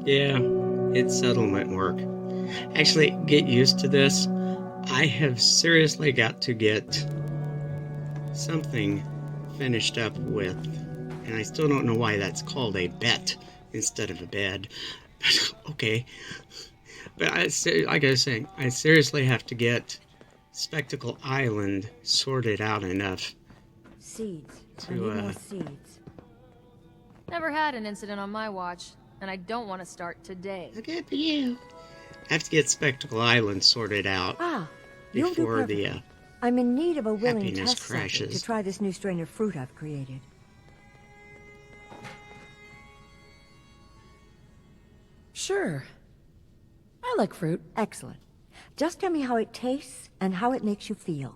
Yeah, it's settlement work. Actually, get used to this. I have seriously got to get something finished up with, and I still don't know why that's called a bet instead of a bed. But okay. But like I was saying, I seriously have to get Spectacle Island sorted out enough Seeds. I to, need more seeds. Never had an incident on my watch, and I don't want to start today. look at you. I have to get Spectacle Island sorted out You'll do before perfectly. the I'm in need of a willing happiness test subject crashes. to try this new strain of fruit I've created. Sure. I like fruit. Excellent. Just tell me how it tastes and how it makes you feel.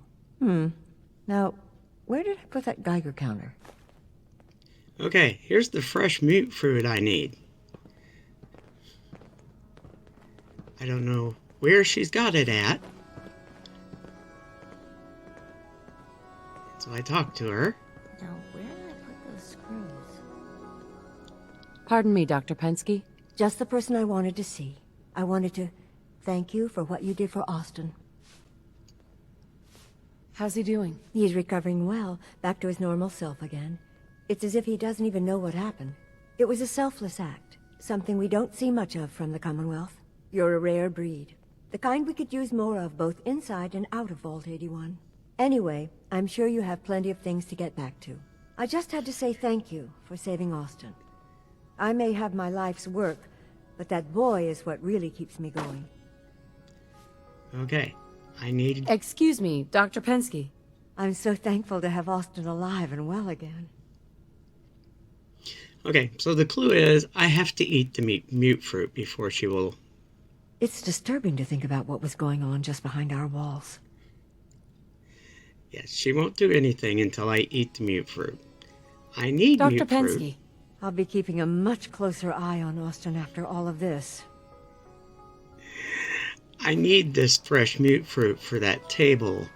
Now, where did I put that Geiger counter? Okay, here's the fresh mute fruit I need. I don't know where she's got it at. So I talked to her. Now, where did I put those screws? Pardon me, Dr. Pensky. Just the person I wanted to see. I wanted to thank you for what you did for Austin. How's he doing? He's recovering well, back to his normal self again. It's as if he doesn't even know what happened. It was a selfless act, something we don't see much of from the Commonwealth. You're a rare breed, the kind we could use more of both inside and out of Vault 81. Anyway, I'm sure you have plenty of things to get back to. I just had to say thank you for saving Austin. I may have my life's work, but that boy is what really keeps me going. Okay, I need... Excuse me, Dr. Pensky. I'm so thankful to have Austin alive and well again. Okay, so the clue is I have to eat the mute fruit before she will... It's disturbing to think about what was going on just behind our walls. Yes, she won't do anything until I eat the mute fruit. I need Dr. mute Pensky. fruit. I'll be keeping a much closer eye on Austin after all of this. I need this fresh mute fruit for that table,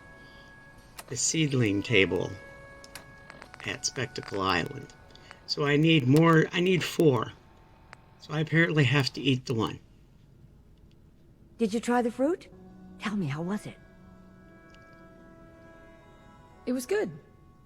the seedling table at Spectacle Island. So I need more, I need 4. So I apparently have to eat the one. Did you try the fruit? Tell me, how was it? It was good.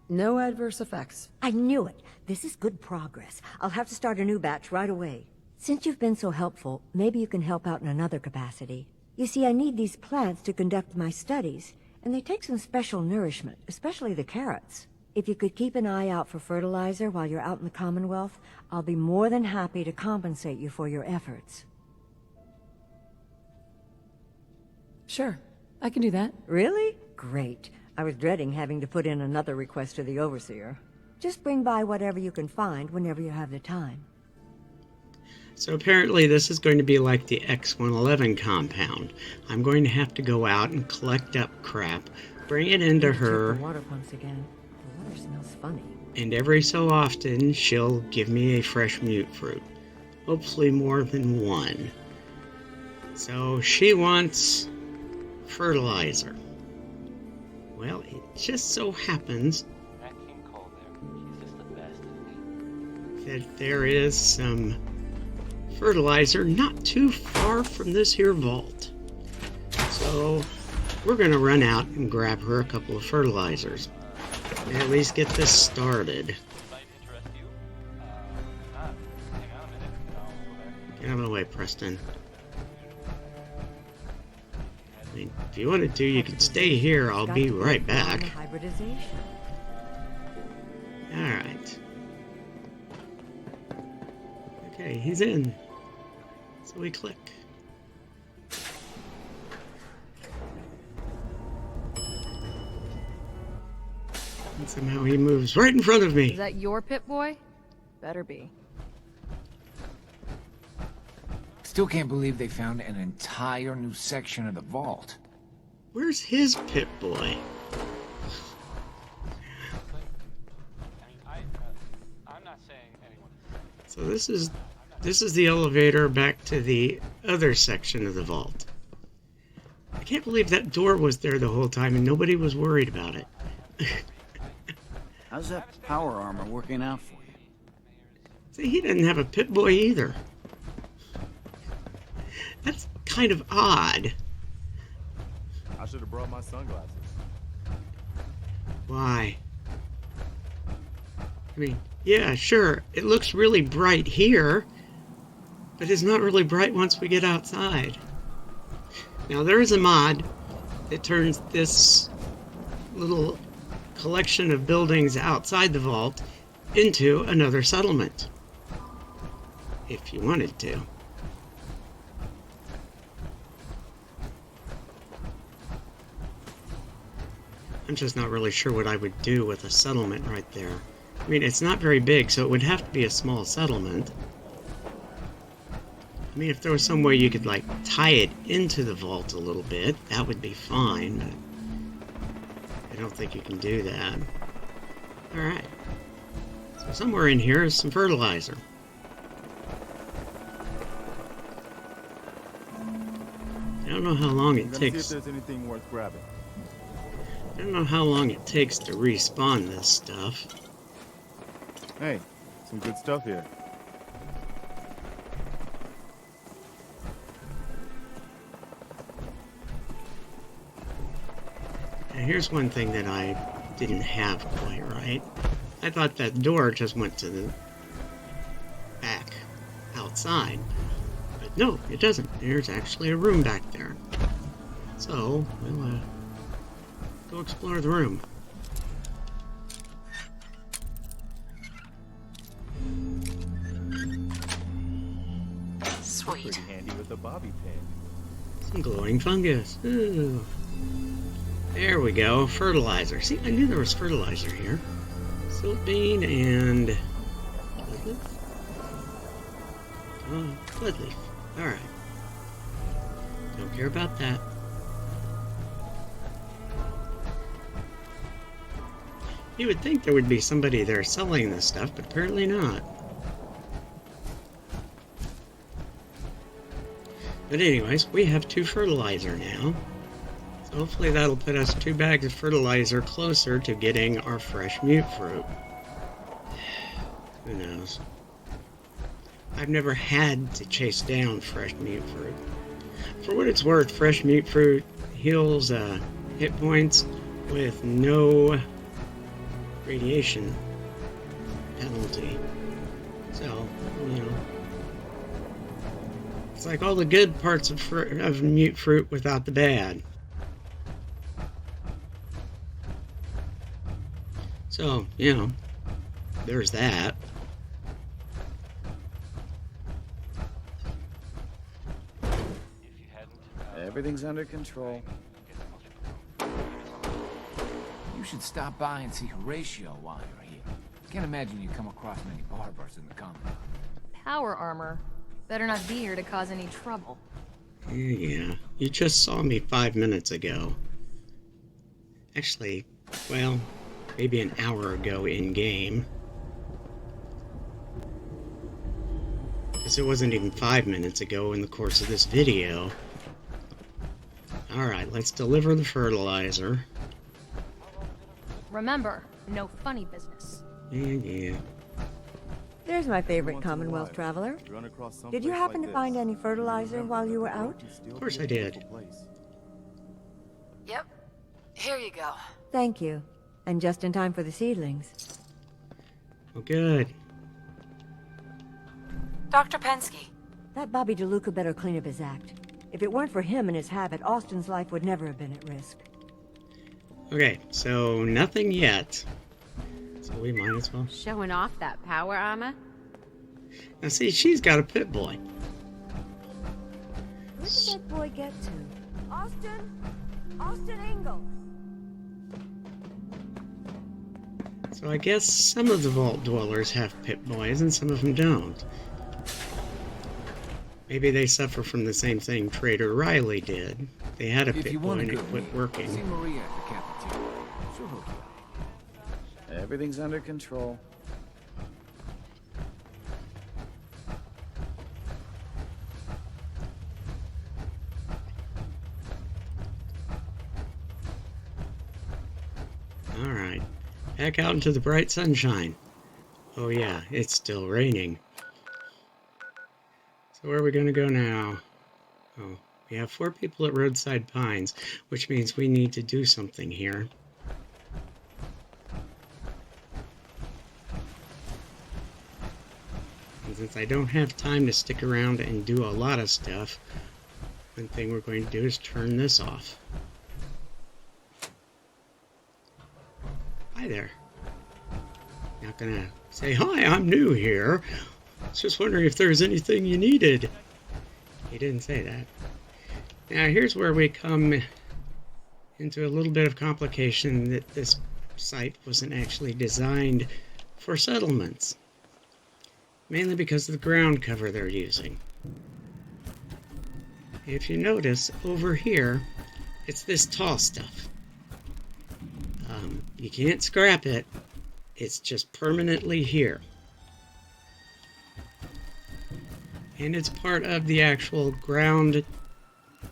No adverse effects. I knew it. This is good progress. I'll have to start a new batch right away. Since you've been so helpful, maybe you can help out in another capacity. You see, I need these plants to conduct my studies, and they take some special nourishment, especially the carrots. If you could keep an eye out for fertilizer while you're out in the Commonwealth, I'll be more than happy to compensate you for your efforts. Sure, I can do that. Really? Great. I was dreading having to put in another request to the Overseer. Just bring by whatever you can find whenever you have the time. So apparently this is going to be like the X-111 compound. I'm going to have to go out and collect up crap, bring it into Check her, the water pumps again. The water smells funny. and every so often she'll give me a fresh mute fruit. Hopefully more than one. So she wants fertilizer. Well, it just so happens that there is some fertilizer not too far from this here vault. So we're going to run out and grab her a couple of fertilizers and at least get this started. Get out of the way, Preston. I mean, if you wanted to, you could stay here. I'll be right back. Hybridization. Alright. Okay, he's in. So we click. And somehow he moves right in front of Is me. that your Pip-Boy? Better be. Still can't believe they found an entire new section of the vault. Where's his Pip-Boy? I'm not saying anyone. So this is this is the elevator back to the other section of the vault. I can't believe that door was there the whole time and nobody was worried about it. How's that power armor working out for you? See, he didn't have a Pip-Boy either. That's kind of odd. I should have brought my sunglasses. Why? I mean, yeah, sure, it looks really bright here, but it's not really bright once we get outside. Now, there is a mod that turns this little collection of buildings outside the vault into another settlement, if you wanted to. I'm just not really sure what I would do with a settlement right there. I mean, it's not very big, so it would have to be a small settlement. I mean, if there was some way you could, like, tie it into the vault a little bit, that would be fine, but I don't think you can do that. Alright. So somewhere in here is some fertilizer. I don't know how long it takes. See if there's anything worth grabbing. I don't know how long it takes to respawn this stuff. Hey, some good stuff here. Now here's one thing that I didn't have quite right. I thought that door just went to the back outside. But no, it doesn't. There's actually a room back there. So, we'll go explore the room. Sweet. Pretty handy with a bobby pin. Some glowing fungus. Ooh. There we go. Fertilizer. See, I knew there was fertilizer here. Silt bean and blood leaf. Oh, blood leaf. Alright. Don't care about that. You would think there would be somebody there selling this stuff, but apparently not. But anyways, we have 2 fertilizer now. So hopefully that'll put us 2 bags of fertilizer closer to getting our fresh mute fruit. Who knows? I've never had to chase down fresh mute fruit. For what it's worth, fresh mute fruit heals hit points with no radiation penalty. So, you know, it's like all the good parts of mute fruit without the bad. So, you know, there's that. Everything's under control. You should stop by and see Horatio while you're here. Can't imagine you come across many barbers in the Commonwealth. Power armor. Better not be here to cause any trouble. Yeah, you just saw me 5 minutes ago. Actually, well, maybe an hour ago in-game. Because it wasn't even 5 minutes ago in the course of this video. Alright, let's deliver the fertilizer. Remember, no funny business. Yeah. There's my favorite Commonwealth traveler. Run across some Did you place happen like to find this. any fertilizer while you were out? Of course I did. Yep. Here you go. Thank you. And just in time for the seedlings. Well, good. Dr. Pensky. That Bobby DeLuca better clean up his act. If it weren't for him and his habit, Austin's life would never have been at risk. Okay, so nothing yet. So we might as well. Showing off that power armor? Now see, she's got a Pip-Boy. Where did that boy get to? Austin? Austin Engel! So I guess some of the Vault Dwellers have Pip-Boys and some of them don't. Maybe they suffer from the same thing Trader Riley did. They had a If you Pip-Boy want a and it good quit meal, working. see Maria at the cafeteria. She'll hook you up. Everything's under control. back out into the bright sunshine. Oh yeah, it's still raining. So where are we going to go now? Oh, we have 4 people at Roadside Pines, which means we need to do something here. And since I don't have time to stick around and do a lot of stuff, one thing we're going to do is turn this off. Hi there. Not gonna say, hi, I'm new here. I was just wondering if there's anything you needed. He didn't say that. Now here's where we come into a little bit of complication that this site wasn't actually designed for settlements. Mainly because of the ground cover they're using. If you notice, over here, it's this tall stuff. You can't scrap it. It's just permanently here. And it's part of the actual ground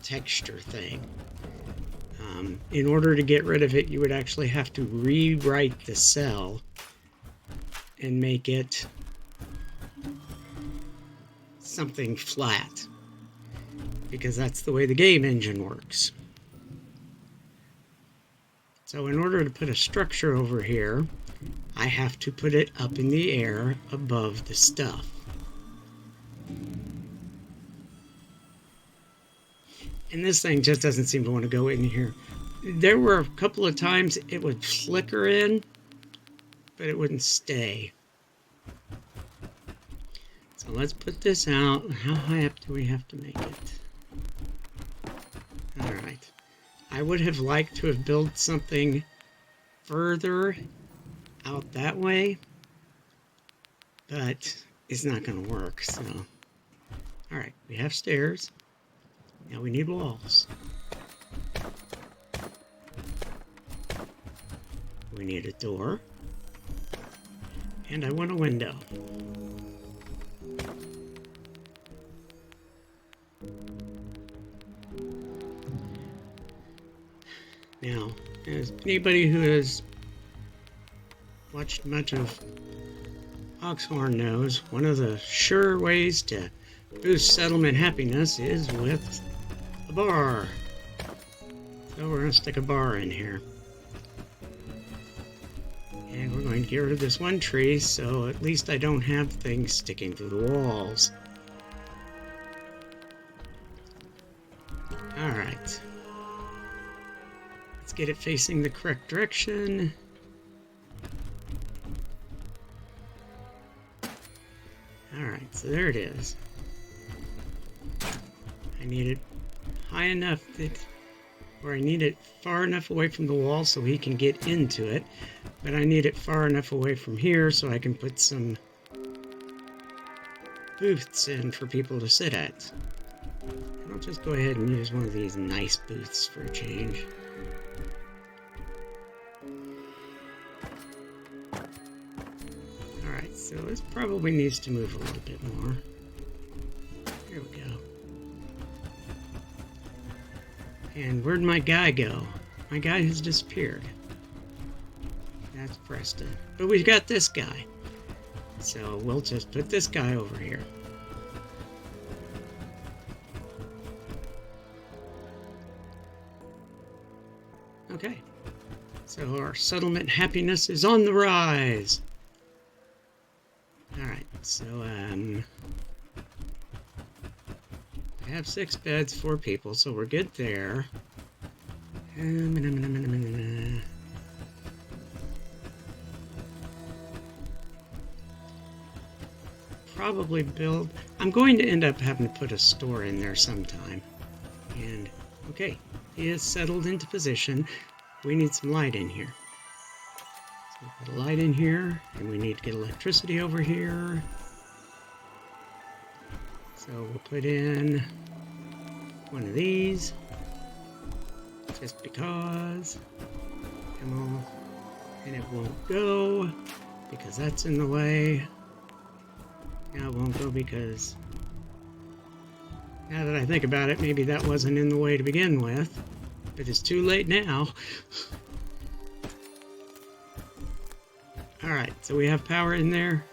texture thing. In order to get rid of it, you would actually have to rewrite the cell and make it something flat. Because that's the way the game engine works. So in order to put a structure over here, I have to put it up in the air above the stuff. And this thing just doesn't seem to want to go in here. There were a couple of times it would flicker in, but it wouldn't stay. So let's put this out. How high up do we have to make it? Alright. I would have liked to have built something further out that way, but it's not going to work, so. Alright, we have stairs. Now we need walls. We need a door. And I want a window. Now, as anybody who has watched much of Oxhorn knows, one of the sure ways to boost settlement happiness is with a bar. So we're going to stick a bar in here. And we're going to get rid of this one tree, so at least I don't have things sticking to the walls. Alright. Let's get it facing the correct direction. Alright, so there it is. I need it high enough that, or I need it far enough away from the wall so he can get into it, but I need it far enough away from here so I can put some booths in for people to sit at. I'll just go ahead and use one of these nice booths for a change. Alright, so this probably needs to move a little bit more. There we go. And where'd my guy go? My guy has disappeared. That's Preston. But we've got this guy. So we'll just put this guy over here. Okay. So our settlement happiness is on the rise. Alright, so I have 6 beds, 4 people, so we're good there. Probably build. I'm going to end up having to put a store in there sometime. And okay, he is settled into position. We need some light in here. So we put a light in here, and we need to get electricity over here. So we'll put in one of these, just because. And it won't go because that's in the way. Now it won't go because, now that I think about it, maybe that wasn't in the way to begin with. But it's too late now. Alright, so we have power in there.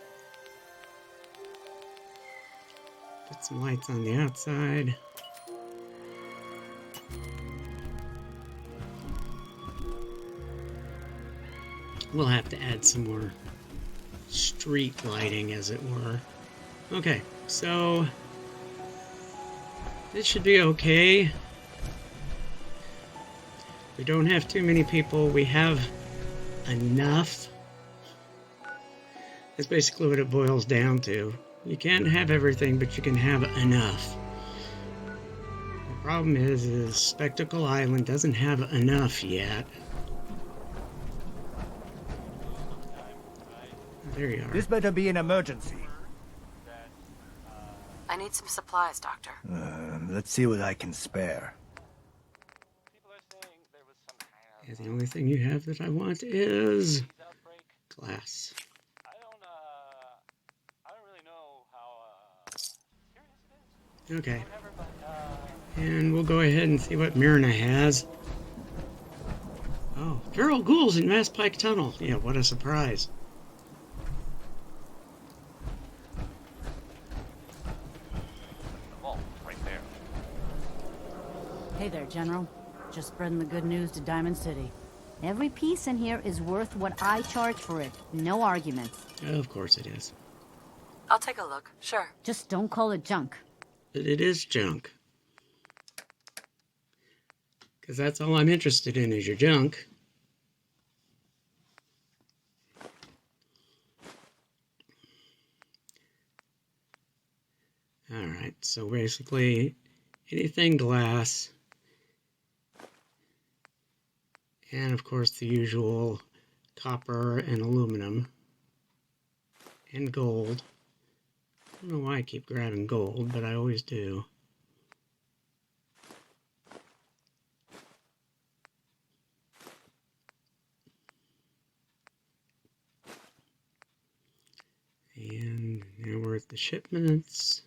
Put some lights on the outside. We'll have to add some more street lighting, as it were. Okay, so this should be okay. We don't have too many people. We have enough. That's basically what it boils down to. You can't have everything, but you can have enough. The problem is Spectacle Island doesn't have enough yet. There you are. This better be an emergency. I need some supplies, Doctor. Let's see what I can spare. Yeah, the only thing you have that I want is glass. Okay. And we'll go ahead and see what Myrna has. Oh, feral ghouls in Mass Pike Tunnel. Yeah, what a surprise. Hey there, General. Just spreading the good news to Diamond City. Every piece in here is worth what I charge for it. No arguments. Of course it is. I'll take a look. Sure. Just don't call it junk. But it is junk. Because that's all I'm interested in is your junk. Alright, so basically anything glass. And of course the usual copper and aluminum. And gold. I don't know why I keep grabbing gold, but I always do. And now we're at the shipments.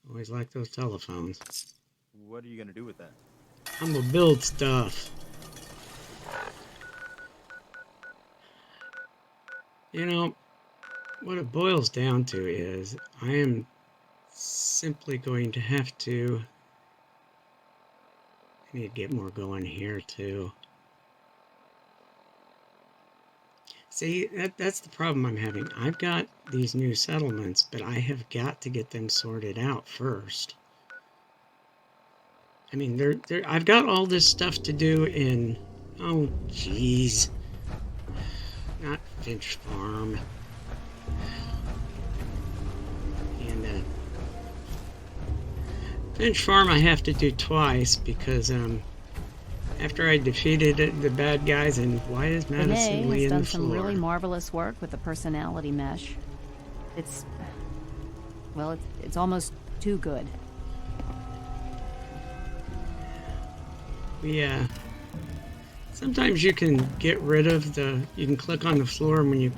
Always like those telephones. What are you gonna do with that? I'm gonna build stuff. You know, what it boils down to is I am simply going to have to... I need to get more going here too. See, that's the problem I'm having. I've got these new settlements, but I have got to get them sorted out first. I mean, I've got all this stuff to do in... Oh, jeez. Not Finch Farm. And, Finch Farm I have to do twice because, after I defeated the bad guys, and why is Madison Lee in the floor? Renee has done some really marvelous work with the personality mesh. It's... well, it's almost too good. Yeah. Sometimes you can get rid of the... You can click on the floor, and when you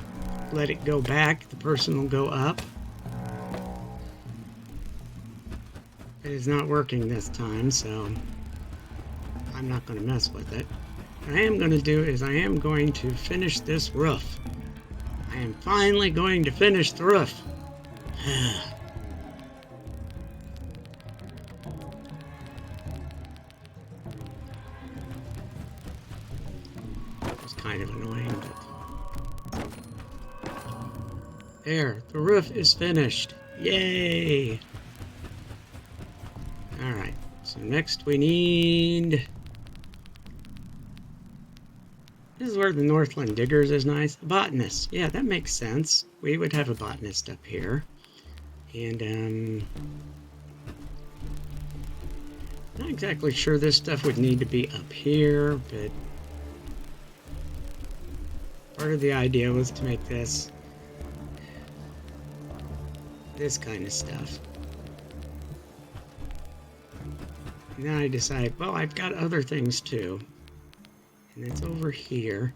let it go back, the person will go up. It is not working this time, so I'm not going to mess with it. What I am going to do is I am going to finish this roof. I am finally going to finish the roof. It's kind of annoying, but... There, the roof is finished. Yay! Alright, so next we need... This is where the Northland Diggers is nice. A botanist. Yeah, that makes sense. We would have a botanist up here. And, not exactly sure this stuff would need to be up here, but... Part of the idea was to make this kind of stuff. And then I decide, well, I've got other things too. And it's over here.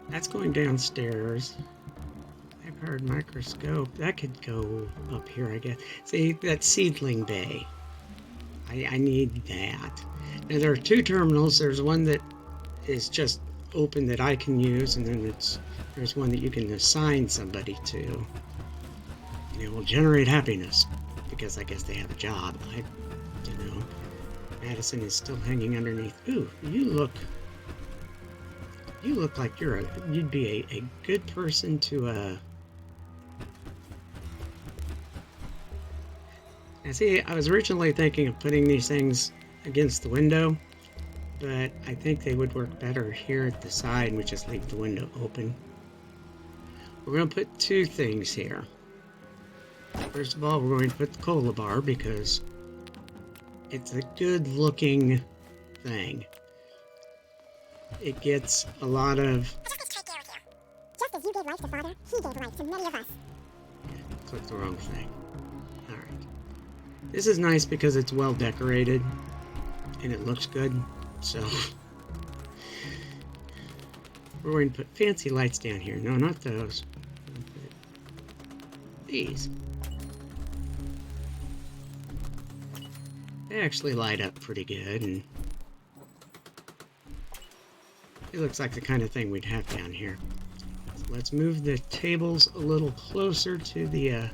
That's going downstairs. High-powered microscope. That could go up here, I guess. See, that seedling bay. I need that. Now there are two terminals. There's one that is just open that I can use, and then there's one that you can assign somebody to. And it will generate happiness, because I guess they have a job. I don't know. Madison is still hanging underneath. Ooh, you look like you'd be a good person to Now see, I was originally thinking of putting these things against the window, but I think they would work better here at the side. We just leave the window open. We're going to put two things here. First of all, we're going to put the cola bar because it's a good looking thing. It gets a lot of... Just as you gave life to Father, he gave life to many of us. Yeah, clicked the wrong thing. Alright. This is nice because it's well decorated and it looks good, so we're going to put fancy lights down here. No, not those. These. They actually light up pretty good, and it looks like the kind of thing we'd have down here. So let's move the tables a little closer to the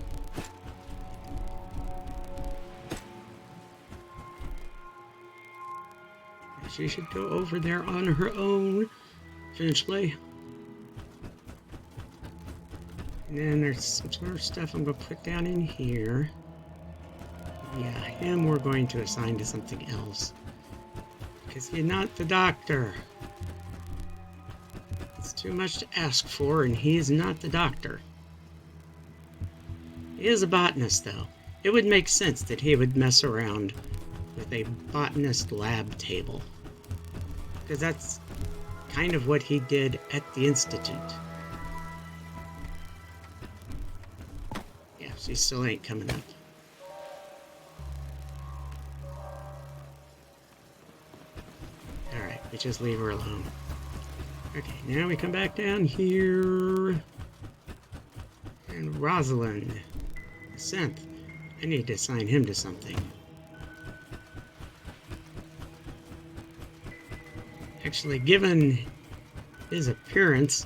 she should go over there on her own eventually. And then there's some sort of stuff I'm going to put down in here. Yeah, him we're going to assign to something else. Because he's not the doctor. It's too much to ask for, and he is not the doctor. He is a botanist, though. It would make sense that he would mess around with a botanist lab table. Because that's kind of what he did at the Institute. Yeah, she still ain't coming up. Alright, we just leave her alone. Okay, now we come back down here. And Rosalind. The synth. I need to assign him to something. Actually, given his appearance,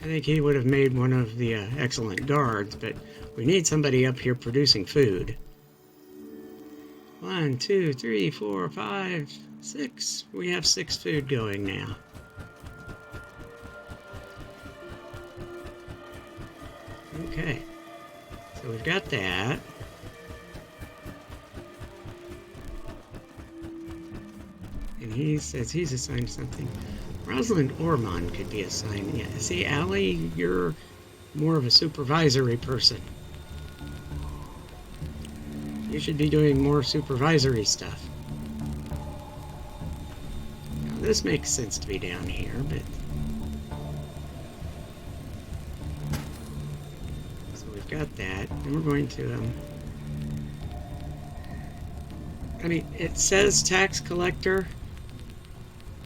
I think he would have made one of the excellent guards, but we need somebody up here producing food. 1, 2, 3, 4, 5, 6. We have 6 food going now. Okay, so we've got that. And he says he's assigned something. Rosalind Ormond could be assigned. Yeah, see, Allie, you're more of a supervisory person. You should be doing more supervisory stuff. Now, this makes sense to be down here, but... So we've got that, and we're going to, I mean, it says tax collector,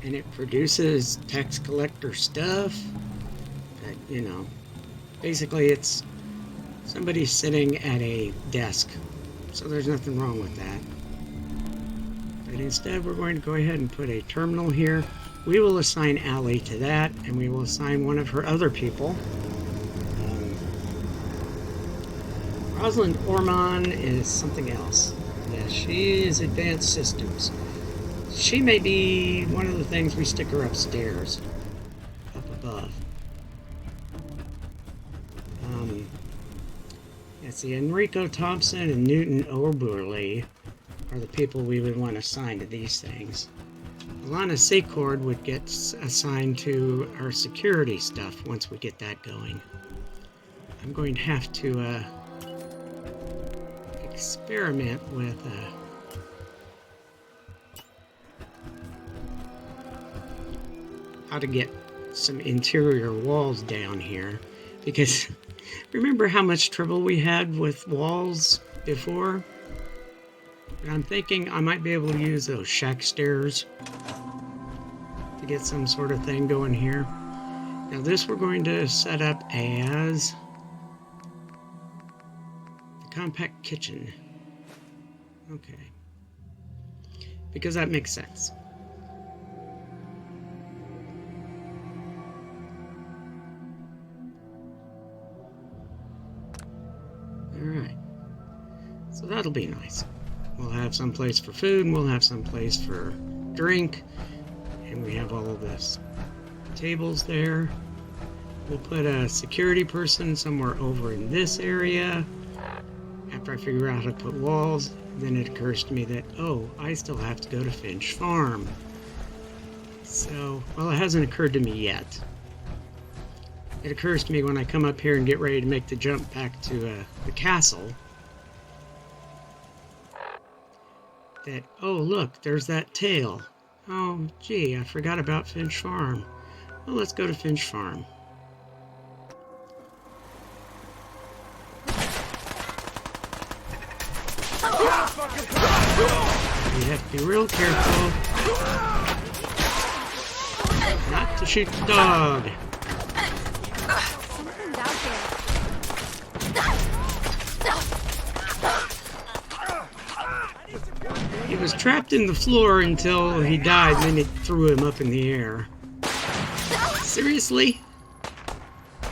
and it produces tax collector stuff, but, you know, basically it's somebody sitting at a desk, so there's nothing wrong with that. But instead we're going to go ahead and put a terminal here. We will assign Allie to that, and we will assign one of her other people. Rosalind Ormond is something else. Yeah, she is advanced systems. She may be one of the things we stick her upstairs, up above. Let's see, Enrico Thompson and Newton Oberle are the people we would want to assign to these things. Alana Secord would get assigned to our security stuff once we get that going. I'm going to have to experiment with how to get some interior walls down here, because remember how much trouble we had with walls before? And I'm thinking I might be able to use those shack stairs to get some sort of thing going here. Now this we're going to set up as the compact kitchen. Okay. because that makes sense. Alright. So that'll be nice. We'll have some place for food, and we'll have some place for drink, and we have all of this tables there. We'll put a security person somewhere over in this area. After I figure out how to put walls, then it occurs to me that, oh, I still have to go to Finch Farm. So, well, it hasn't occurred to me yet. It occurs to me when I come up here and get ready to make the jump back to the castle. That, oh, look, there's that tail. Oh, gee, I forgot about Finch Farm. Well, let's go to Finch Farm. You have to be real careful not to shoot the dog. Something's out there. He was trapped in the floor until he died, and then it threw him up in the air. Seriously?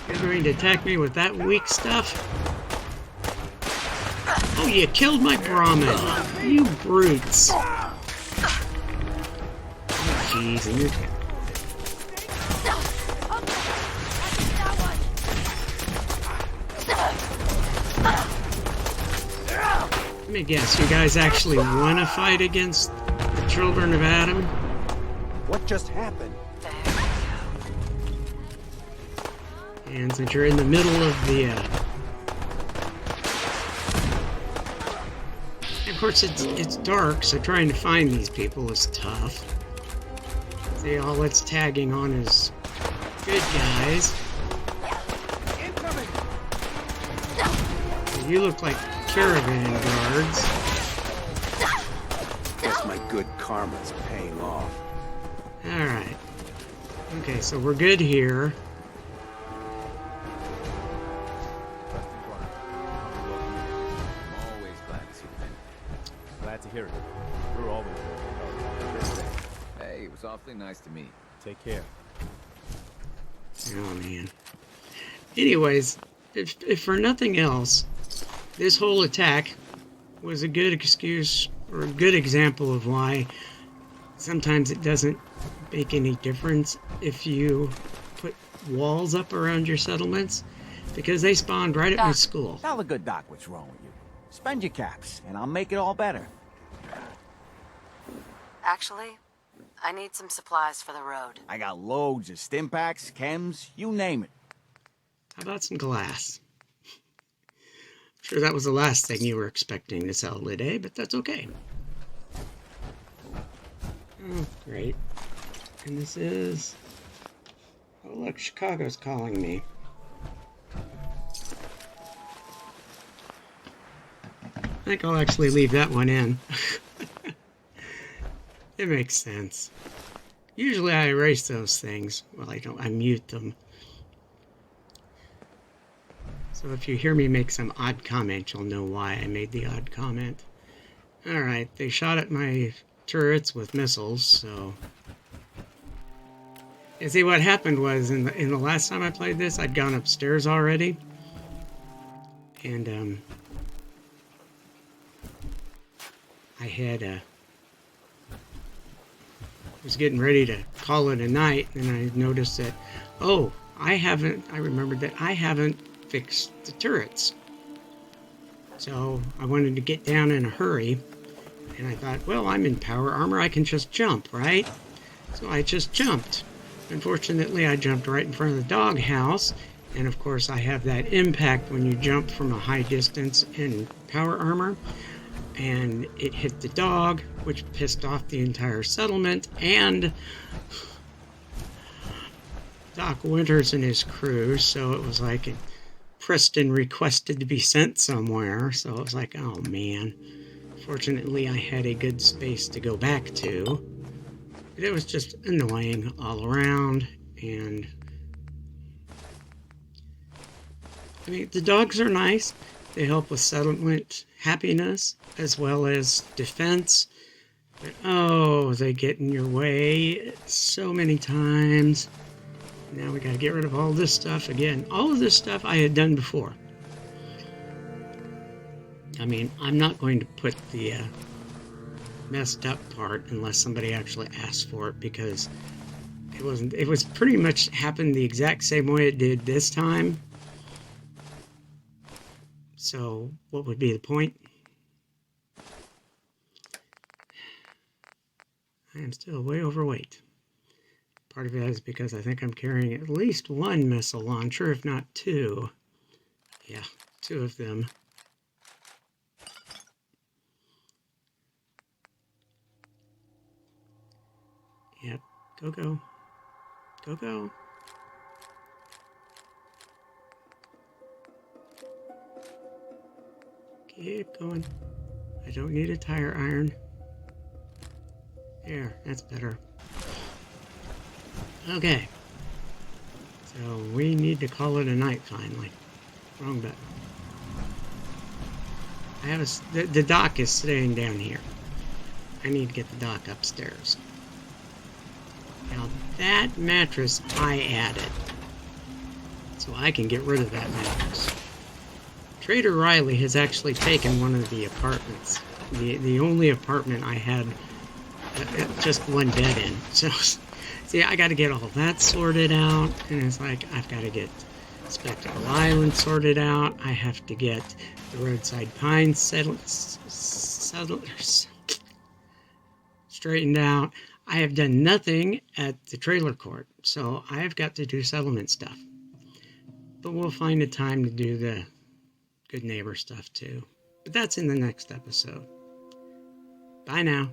You're going to attack me with that weak stuff? Oh, you killed my Brahmin! You brutes! Oh, jeez, and you're... Let me guess, you guys actually want to fight against the children of Adam? What just happened? And since you're in the middle of the... Of course, it's dark, so trying to find these people is tough. See, all it's tagging on is good guys. You look like caravan guards. Guess my good karma's paying off. Alright. Okay, so we're good here. Always glad to see you, man. Glad to hear it. We're always there to help. Hey, it was awfully nice to meet you. Take care. Oh, man. Anyways, if for nothing else, this whole attack was a good excuse or a good example of why sometimes it doesn't make any difference if you put walls up around your settlements, because they spawned right at my school. Tell the good doc what's wrong with you. Spend your caps, and I'll make it all better. Actually, I need some supplies for the road. I got loads of stim packs, chems, you name it. How about some glass? Sure, that was the last thing you were expecting to sell today, but that's okay. Oh, great. And this is... Oh, look, Chicago's calling me. I think I'll actually leave that one in. It makes sense. Usually I erase those things. Well, I don't. I mute them. So if you hear me make some odd comment, you'll know why I made the odd comment. Alright, they shot at my turrets with missiles, so... And see, what happened was, in the last time I played this, I'd gone upstairs already. And, I had, was getting ready to call it a night, and I noticed that, oh, I remembered that I haven't fixed the turrets. So I wanted to get down in a hurry, and I thought, well, I'm in power armor, I can just jump, right? So I just jumped. Unfortunately, I jumped right in front of the doghouse, and of course I have that impact when you jump from a high distance in power armor, and it hit the dog, which pissed off the entire settlement, and Doc Winters and his crew, so it was like Preston requested to be sent somewhere, so it was like, oh man. Fortunately, I had a good space to go back to. But it was just annoying all around, and I mean, the dogs are nice. They help with settlement happiness as well as defense. But, oh, they get in your way so many times. Now we gotta get rid of all this stuff again. All of this stuff I had done before. I mean, I'm not going to put the messed up part unless somebody actually asks for it, because it was pretty much happened the exact same way it did this time. So what would be the point? I am still way overweight. Part of that is because I think I'm carrying at least one missile launcher, if not two. Yeah, two of them. Yep, go, go. Go, go. Keep going. I don't need a tire iron. There, that's better. Okay. So we need to call it a night finally. Wrong button. I have the dock is staying down here. I need to get the dock upstairs. Now that mattress I added, so I can get rid of that mattress. Trader Riley has actually taken one of the apartments. The only apartment I had just one bed in. So, see, I got to get all that sorted out. And it's like, I've got to get Spectacle Island sorted out. I have to get the Roadside Pines settlers straightened out. I have done nothing at the trailer court. So, I have got to do settlement stuff. But we'll find a time to do the good neighbor stuff too. But that's in the next episode. Bye now.